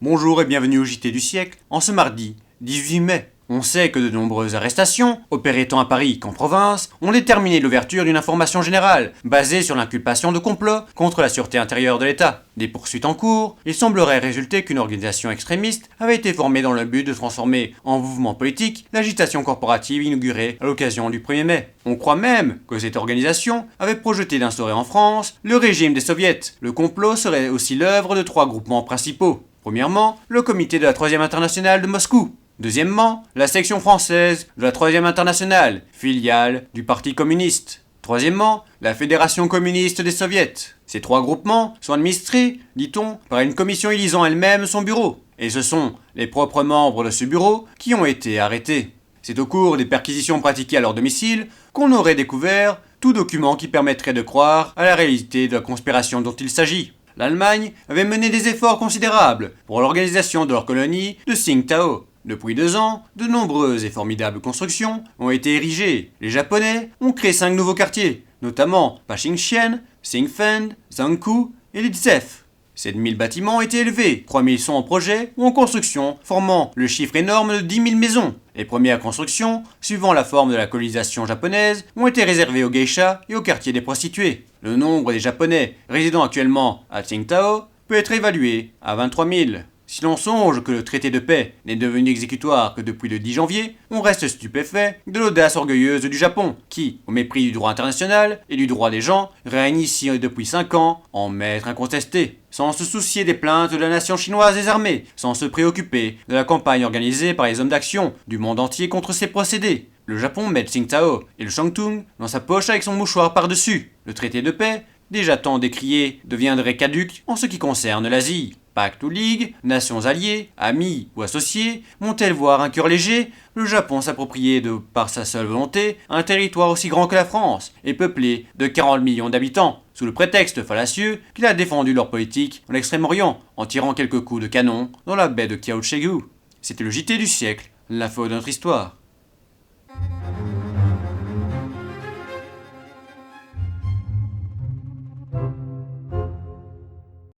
Bonjour et bienvenue au JT du siècle. En ce mardi 18 mai, on sait que de nombreuses arrestations, opérées tant à Paris qu'en province, ont déterminé l'ouverture d'une information générale, basée sur l'inculpation de complot contre la sûreté intérieure de l'État. Des poursuites en cours, il semblerait résulter qu'une organisation extrémiste avait été formée dans le but de transformer en mouvement politique l'agitation corporative inaugurée à l'occasion du 1er mai. On croit même que cette organisation avait projeté d'instaurer en France le régime des soviets. Le complot serait aussi l'œuvre de 3 groupements principaux. Premièrement, le comité de la 3e internationale de Moscou. Deuxièmement, la section française de la 3e internationale, filiale du Parti communiste. Troisièmement, la Fédération communiste des soviets. Ces 3 groupements sont administrés, dit-on, par une commission élisant elle-même son bureau. Et ce sont les propres membres de ce bureau qui ont été arrêtés. C'est au cours des perquisitions pratiquées à leur domicile qu'on aurait découvert tout document qui permettrait de croire à la réalité de la conspiration dont il s'agit. L'Allemagne avait mené des efforts considérables pour l'organisation de leur colonie de Tsingtao. Depuis 2 ans, de nombreuses et formidables constructions ont été érigées. Les Japonais ont créé 5 nouveaux quartiers, notamment Paxingqian, Xingfen, Zhangkou et Lidzef. 7000 bâtiments ont été élevés, 3000 sont en projet ou en construction, formant le chiffre énorme de 10 000 maisons. Les premières constructions, suivant la forme de la colonisation japonaise, ont été réservées aux geishas et aux quartiers des prostituées. Le nombre des Japonais résidant actuellement à Tsingtao peut être évalué à 23 000. Si l'on songe que le traité de paix n'est devenu exécutoire que depuis le 10 janvier, on reste stupéfait de l'audace orgueilleuse du Japon, qui, au mépris du droit international et du droit des gens, règne ici depuis 5 ans en maître incontesté, sans se soucier des plaintes de la nation chinoise désarmée, sans se préoccuper de la campagne organisée par les hommes d'action du monde entier contre ces procédés. Le Japon met Tsingtao et le Shantung dans sa poche avec son mouchoir par-dessus. Le traité de paix, déjà tant décrié, deviendrait caduc en ce qui concerne l'Asie. Pacte ou ligue, nations alliées, amis ou associés, vont-elles voir un cœur léger le Japon s'approprier par sa seule volonté un territoire aussi grand que la France et peuplé de 40 millions d'habitants, sous le prétexte fallacieux qu'il a défendu leur politique en Extrême-Orient en tirant quelques coups de canon dans la baie de Kiautschegu. C'était le JT du siècle, l'info de notre histoire.